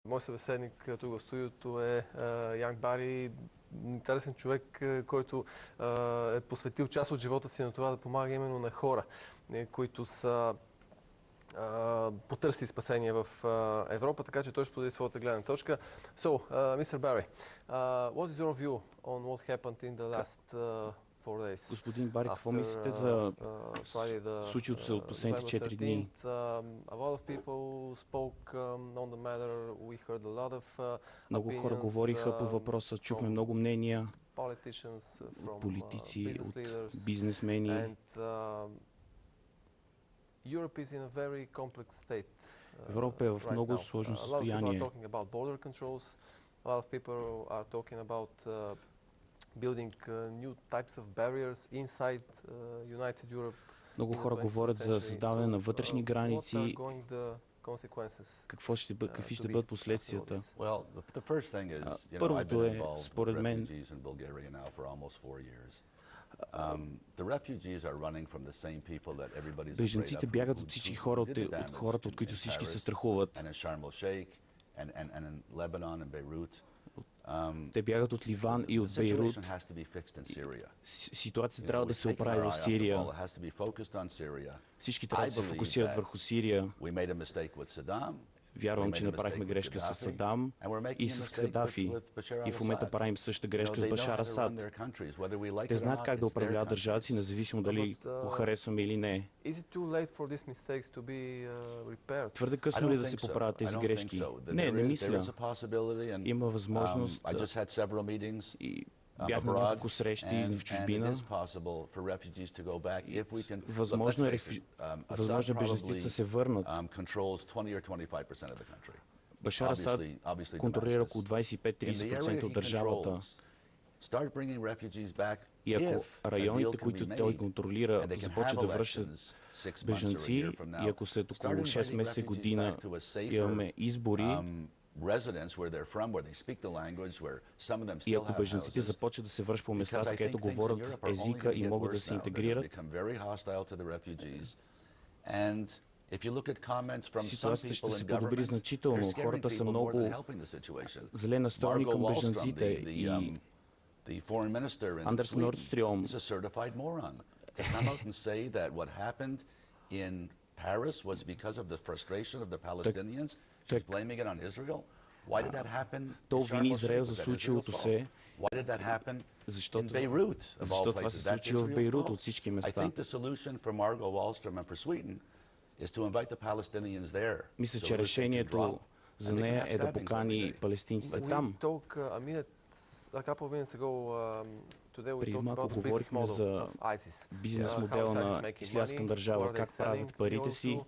Мой събеседник тук в студиото е Янк Бари, интересен човек, който е посветил част от живота си на това да помага именно на хора, които са потърсили спасение в Европа, така че той ще подели своята гледна точка. So, Mr. Barry, what is your view on what happened in the last 4 days? Господин Бари, какво мислите за случилото се от последните 4 дни? Много хора говориха по въпроса, чухме много мнения от политици, от бизнесмени. Европа е в много сложно състояние. Много хора говорят за създаване на вътрешни граници. Какви ще бъдат последствията? Първото е, според мен, бежанците бягат от всички хора, от хората, от които всички се страхуват. Те бягат от Ливан и от Бейрут. Ситуацията трябва да се оправи в Сирия. Всички трябва да се фокусират върху Сирия. Вярвам, че направихме грешка с Садам и с Кадафи. И в момента правим същата грешка с Башар Асад. Те знаят как да управляват държавата си, независимо дали го харесваме или не. Твърде късно ли да се поправят тези грешки? Не мисля. Има възможност. Бях на няколко срещи в чужбина. Възможно е бежанците да се върнат. Башар Асад контролира около 25-30% от държавата. И ако районите, които той контролира, започват да връщат бежанци, и ако след около 6 месеца година имаме избори, и ако бежанците започват да се връщат по местата, където говорят езика и могат да се интегрират, ситуацията ще се подобри значително. Хората са много зле настроени към бежанците и Андерс Нордстрьом то обвини Израел за случилото се, защото това се случи в Бейрут от всички места. Мисля, че решението за нея е да покани палестинците там. Преди малко говорихме за бизнес модела на ислямска държава, как правят парите си,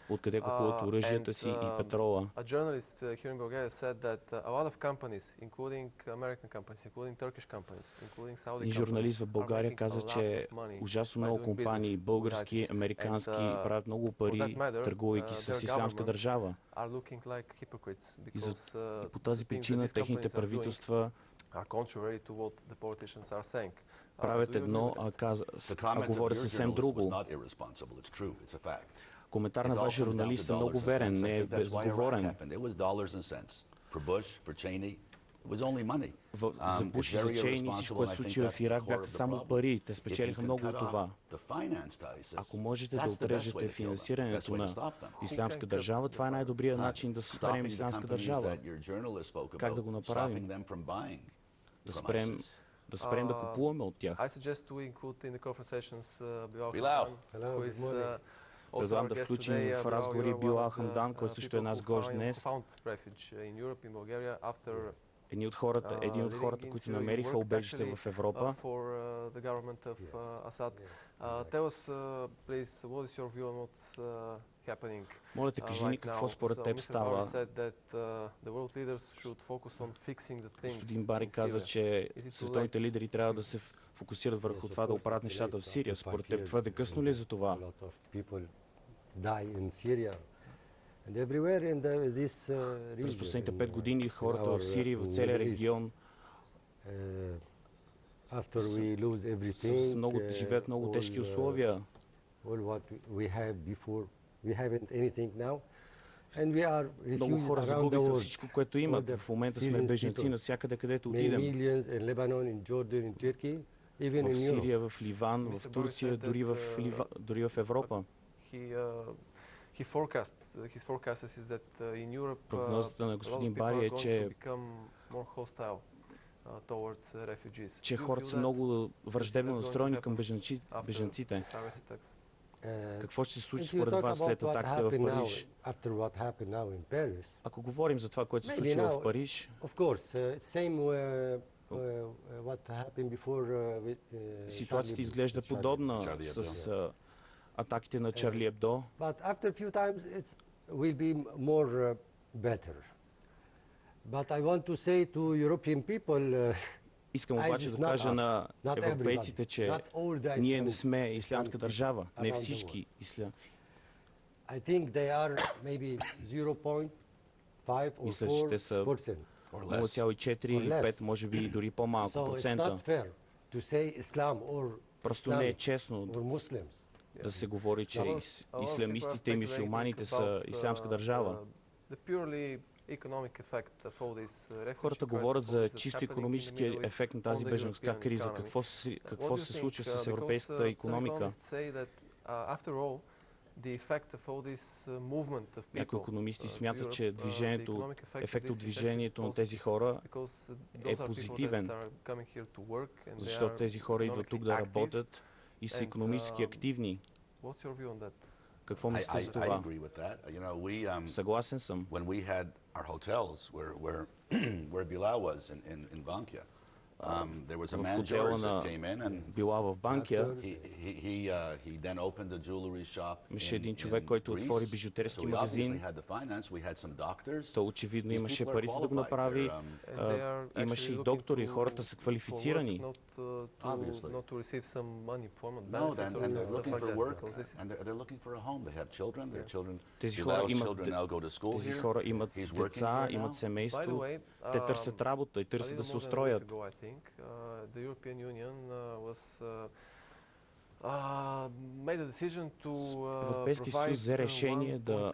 откъде купуват оръжията си и петрола. И журналист в България каза, че ужасно много компании, български, американски, правят много пари, търгувайки с ислямска държава. И по тази причина техните правителства правят едно, а говорят съвсем друго. Коментар на ваш журналист е много верен, не е безговорен. За Буш и за Чейни всичко, което се случи в Ирак, бяха само пари. Те спечелиха много от това. Ако можете да отрежете финансирането на ислямска държава, това е най-добрият начин да спрем ислямска държава. Как да го направим? Да спрем да купуваме от тях. Предлагам да включим в разговори Билал Хамдан, който също е наш гост днес. Един от хората, които намериха убежище в Европа. Моля те, кажи ни какво според теб става. Господин Бари каза, че световните лидери трябва да се фокусират върху това да оправят нещата в Сирия. Според теб твърде късно ли е за това? През последните 5 години хората в Сирия и в целия регион живеят много тежки условия. Много хора загубиха всичко, което имат. В момента сме бежанци навсякъде, където отидем. В Сирия, в Ливан, в Турция, дори в Европа. Прогнозата на господин Бари е, че хората са много враждебно настроени към бежанците. Какво ще се случи според вас след атаките в Париж? Ако говорим за това, което се случи в Париж, ситуацията изглежда подобна с атаките на Чарли Ебдо. Искам обаче да кажа на европейците, че ние не сме ислямска държава, не всички ислям. Мисля, че те са 0,4 или 5, може би дори по-малко процента. Просто не е честно да се говори, че ислямистите и мюсюлманите са ислямска държава. Хората говорят за чисто икономически ефект на тази бежанска криза. Какво се случва с европейската икономика? Някои икономисти смятат, че ефектът от движението на тези хора е позитивен, защото тези хора идват тук да работят и са икономически активни. Какво мислите за това? Съгласен съм. Our hotels where Bilal was in Bankia. There was a man George that came in and била в Банкия. He then opened a jewelry shop. Имаше един човек, който отвори бижутерски магазин. Той очевидно имаше парите да го направи. Имаше и доктори, хората са квалифицирани. Тези хора имат деца, имат семейство. Те търсят работа и търсят да се устроят. Европейския съюз взе решение да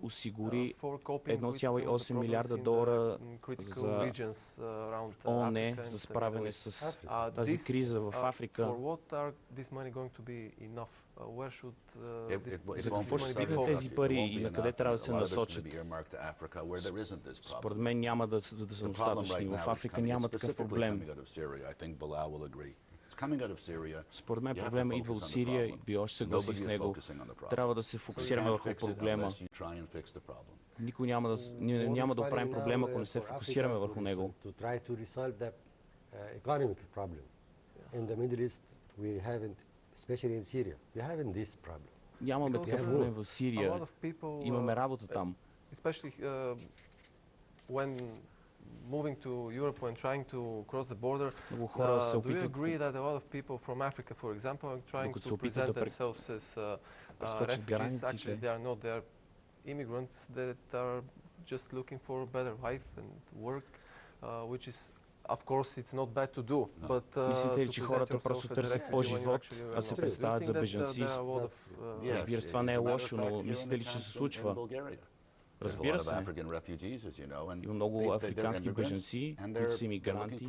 осигури 1,8 милиарда долара за ООН за справяне с тази криза в Африка. За какво ще стигнат тези пари и на къде трябва да се насочат? Според мен няма да са достатъчни. В Африка няма такъв проблем. Според мен проблема идва от Сирия и би още съгласи с него. Трябва да се фокусираме върху проблема. Никой няма да оправим проблема, ако не се фокусираме върху него. Нямаме такъв проблем в Сирия. Имаме работа там. Moving to Europe when trying to cross the border, do you agree that a lot of people from Africa, for example, are trying to present themselves as refugees? Actually, they are not. They are immigrants that are just looking for a better life and work, which is, of course, it's not bad to do. But мислите ли, че хората просто търсят по-живот, а се представят за бежанци? Разбира се, това не е лошо, но мислите ли, че се случва? Разбира се, има много африкански бежанци, които са имигранти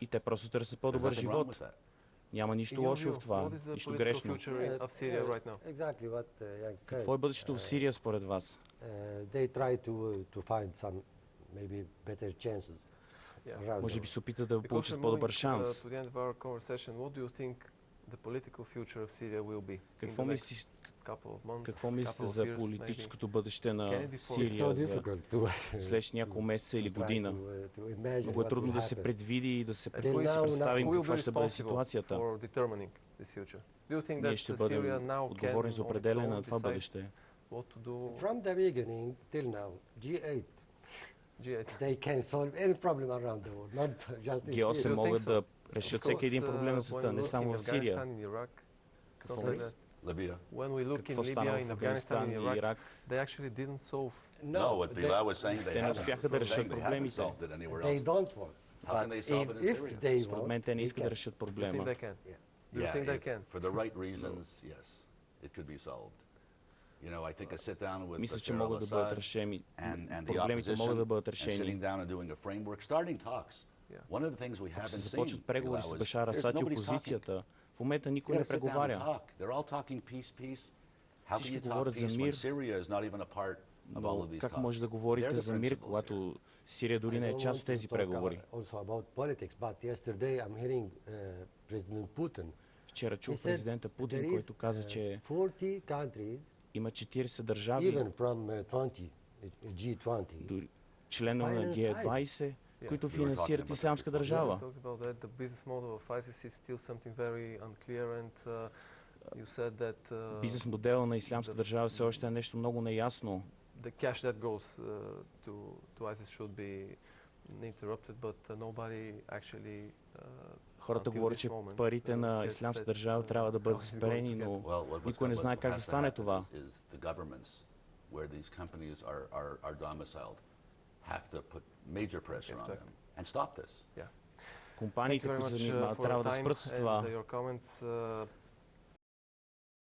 и те просто търсят по-добър живот. Няма нищо лошо в това, нищо грешно. Какво е бъдещето в Сирия според вас? Може би се опитат да получат по-добър шанс. Какво мислите за политическото бъдеще на Сирия за след няколко месеца или година? Много е трудно да се предвиди и да се представим каква ще бъде ситуацията. Ние ще бъдем отговорни за определяне на това бъдеще. Г8 могат да решат всеки един проблем на света, не само в Сирия. Какво стана в Афганистан и Ирак? Те не успяха да решат проблемите. Според мен те не искат да решат проблема. Мисля, че могат да бъдат решени. Проблемите могат да бъдат решени. Ако се започват преговори с Башар Асад и опозицията, в момента никой не преговаря. Всички говорят за мир, но как може да говорите за мир, когато Сирия дори не е част от тези преговори? Вчера чух президента Путин, който каза, че има 40 държави, членове на G20, които финансират Ислямска държава. Бизнес модела на Ислямска държава все още е нещо много неясно. Хората говорят, че парите на Ислямска държава трябва да бъдат спрени, но никой не знае как да стане това. Компаниите, които занимават, трябва да спрат с това.